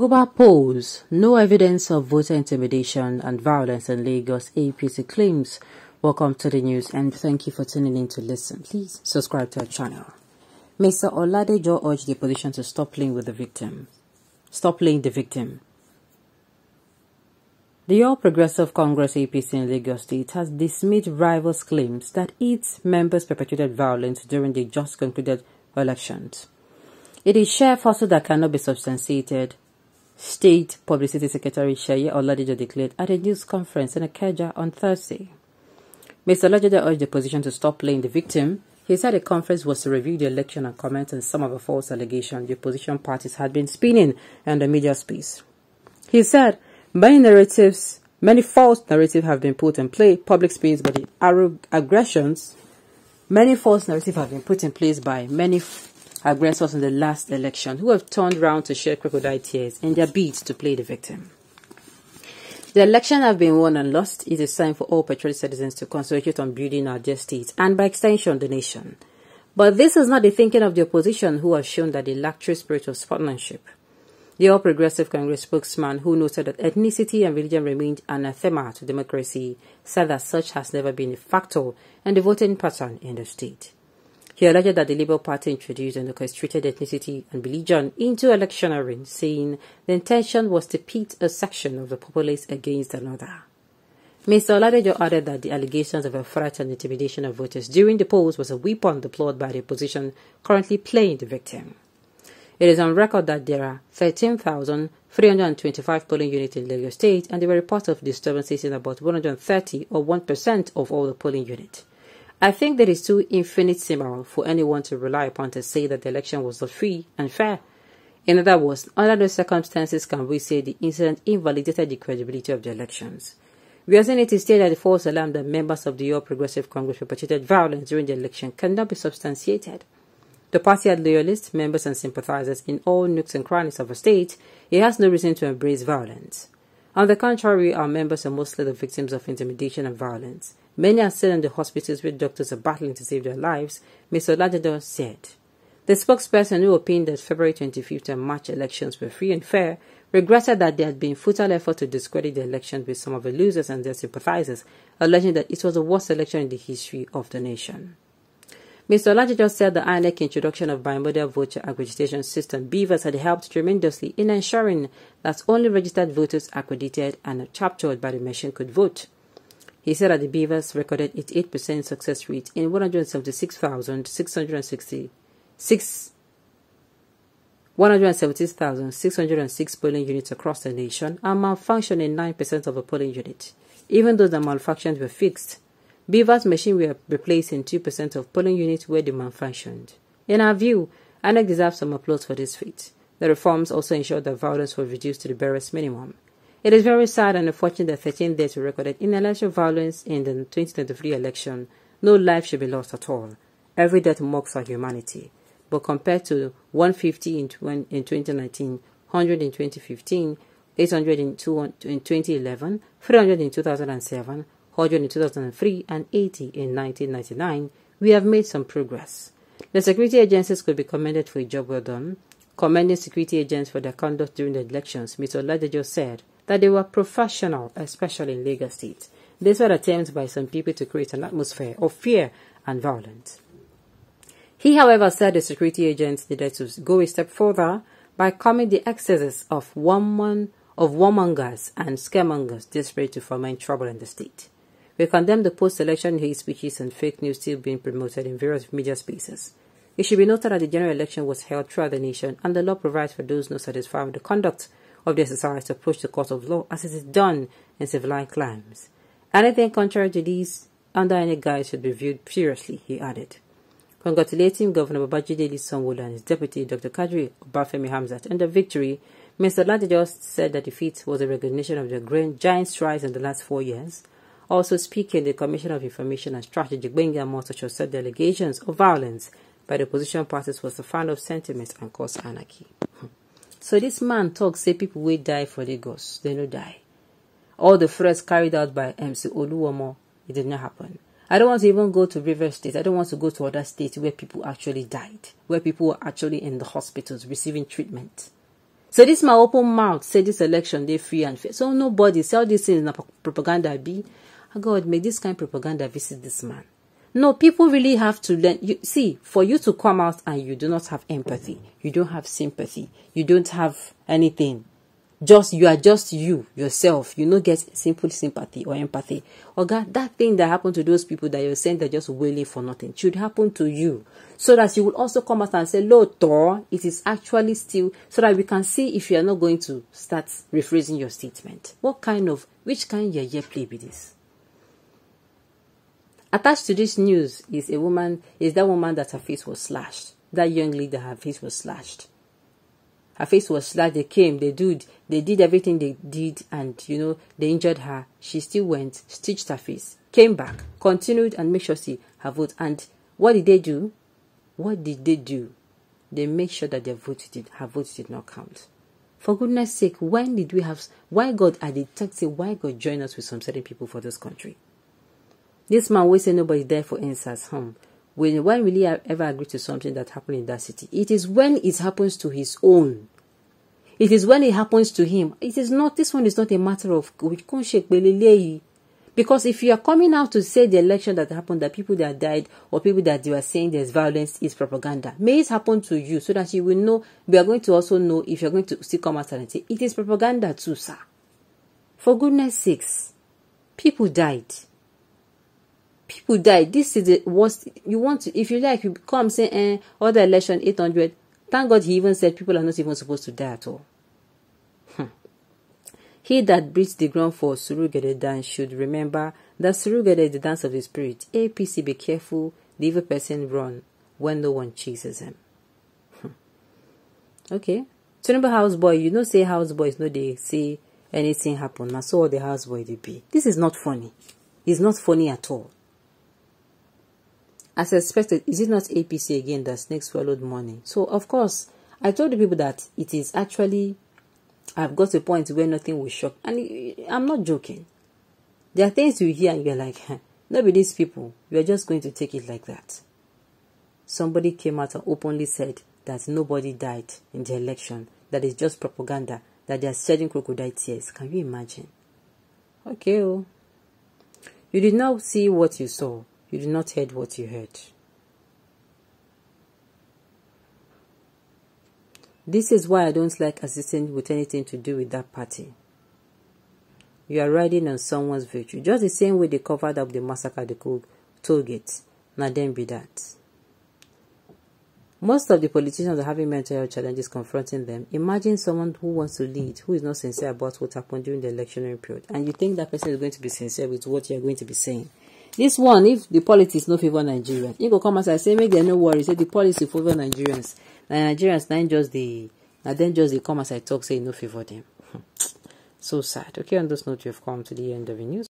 October polls, no evidence of voter intimidation and violence in Lagos, APC claims. Welcome to the news and thank you for tuning in to listen. Please subscribe to our channel. Mr. Oladejo urged the opposition to stop playing with the victim. Stop playing the victim. The All Progressive Congress APC in Lagos State has dismissed rivals' claims that its members perpetrated violence during the just concluded elections. It is sheer falsehood that cannot be substantiated, State Publicity Secretary Sheye Oladejo declared at a news conference in Ikeja on Thursday. Mr. Oladejo urged the opposition to stop playing the victim. He said the conference was to review the election and comment on some of the false allegations the opposition parties had been spinning in the media space. He said many false narratives have been put in public space by the aggressions. Many false narratives have been put in place by many aggressors in the last election who have turned round to shed crocodile tears in their bids to play the victim. The election have been won and lost. It is time for all patriotic citizens to concentrate on building our dear state and by extension the nation. But this is not the thinking of the opposition, who have shown that they lack true spirit of sportsmanship. The All Progressive Congress spokesman, who noted that ethnicity and religion remained anathema to democracy, said that such has never been a factor in the voting pattern in the state. He alleged that the Labour Party introduced and orchestrated ethnicity and religion into electioneering, saying the intention was to pit a section of the populace against another. Mr. Oladejo added that the allegations of a threat and intimidation of voters during the polls was a weapon deployed by the opposition currently playing the victim. It is on record that there are 13,325 polling units in Lagos State, and there were reports of disturbances in about 130 or 1% of all the polling units. I think that it is too infinitesimal for anyone to rely upon to say that the election was not free and fair. In other words, under those circumstances can we say the incident invalidated the credibility of the elections. We are saying it is stated that the false alarm that members of the All Progressive Congress perpetrated violence during the election cannot be substantiated. The party had loyalists, members and sympathizers in all nooks and crannies of the state. It has no reason to embrace violence. On the contrary, our members are mostly the victims of intimidation and violence. Many are still in the hospitals where doctors are battling to save their lives, Mr. Oladejo said. The spokesperson, who opined that February 25th and March elections were free and fair, regretted that there had been futile effort to discredit the elections with some of the losers and their sympathizers, alleging that it was the worst election in the history of the nation. Mr. Oladejo said the INEC introduction of bimodal voter accreditation system BVAS had helped tremendously in ensuring that only registered voters accredited and captured by the machine could vote. He said that the BVAS recorded its 8% success rate in 176,606 polling units across the nation and malfunctioned in 9% of the polling units. Even though the malfunctions were fixed, BVAS machines were replaced in 2% of polling units where they malfunctioned. In our view, INEC deserves some applause for this feat. The reforms also ensured that violence was reduced to the barest minimum. It is very sad and unfortunate that 13 deaths were recorded in election violence in the 2023 election. No life should be lost at all. Every death mocks our humanity. But compared to 150 in 2019, 100 in 2015, 800 in 2011, 300 in 2007, 100 in 2003, and 80 in 1999, we have made some progress. The security agencies could be commended for a job well done. Commending security agents for their conduct during the elections, Mr. Oladejo said that they were professional, especially in Lagos State. These were attempts by some people to create an atmosphere of fear and violence. He, however, said the security agents needed to go a step further by calming the excesses of warmongers and scaremongers desperate to foment trouble in the state. We condemn the post-election hate speeches and fake news still being promoted in various media spaces. It should be noted that the general election was held throughout the nation, and the law provides for those not satisfied with the conduct of the exercise to approach the court of law as it is done in civilized climes. Anything contrary to these under any guise should be viewed seriously, he added. Congratulating Governor Babajide Sanwo-Olu and his deputy Dr. Kadri Obafemi Hamzat on the victory, Mr. Oladejo said that the defeat was a recognition of the giant strides in the last 4 years. Also speaking, the Commissioner of Information and Strategy, Gbenga Motocho, said the allegations of violence by the opposition parties was a fan of sentiment and caused anarchy. So this man talks, say people will die for Lagos, they no die. All the threats carried out by MC Oluomo, it did not happen. I don't want to even go to River State. I don't want to go to other states where people actually died, where people were actually in the hospitals receiving treatment. So this my open mouth say this election they free and fair. So nobody say all these things na propaganda be. Oh God, make this kind of propaganda visit this man. No, people really have to learn. You see, for you to come out and you do not have empathy, you don't have sympathy, you don't have anything. You are just you, yourself. You don't get simple sympathy or empathy. Oh God, that thing that happened to those people that you're saying they're just wailing for nothing should happen to you. So that you will also come out and say, Lord, it is actually still, so that we can see if you are not going to start rephrasing your statement. Which kind of play be this? Attached to this news is that woman that her face was slashed. That young lady, her face was slashed. Her face was slashed. They came, they did everything they did, and they injured her. She still went, stitched her face, came back, continued, and make sure she her vote. And what did they do? They make sure that her vote did not count. For goodness sake, why God are detecting why God joined us with some certain people for this country? This man will say nobody there for answers. When will he ever agree to something that happened in that city? It is when it happens to his own. It is when it happens to him. This one is not a matter of because if you are coming out to say the election that happened, that people that died or people that you are saying there's violence is propaganda, may it happen to you so that you will know. We are going to also know if you're going to still come out and say it is propaganda too, sir. For goodness sakes, people died. People died. This is the worst. You want to, if you like, you come say, other election 800. Thank God he even said people are not even supposed to die at all. He that breathes the ground for Surugede dance should remember that Surugede is the dance of the spirit. APC, be careful. The evil person run when no one chases him. Okay. So remember houseboy, say houseboys no they say anything happen. Now so all the houseboy they be. This is not funny. It's not funny at all. As expected, is it not APC again that snakes swallowed money? So, of course, I told the people that it is actually, I've got to a point where nothing will shock. And I'm not joking. There are things you hear and you're like, not with these people. You're just going to take it like that. Somebody came out and openly said that nobody died in the election. That is just propaganda. That they are shedding crocodile tears. Can you imagine? Okay. Oh. You did not see what you saw. You did not hear what you heard. This is why I don't like assisting with anything to do with that party. You are riding on someone's virtue. Just the same way they covered up the massacre at the toll gate. Now then be that. Most of the politicians are having mental health challenges confronting them. Imagine someone who wants to lead, who is not sincere about what happened during the electionary period. And you think that person is going to be sincere with what you are going to be saying. This one, if the politics no favor Nigerians, you go come and say, make them no worry, say the policy favor Nigerians. Nigerians, then just they come as I talk, say no favor them. So sad. Okay, on this note, you have come to the end of the news.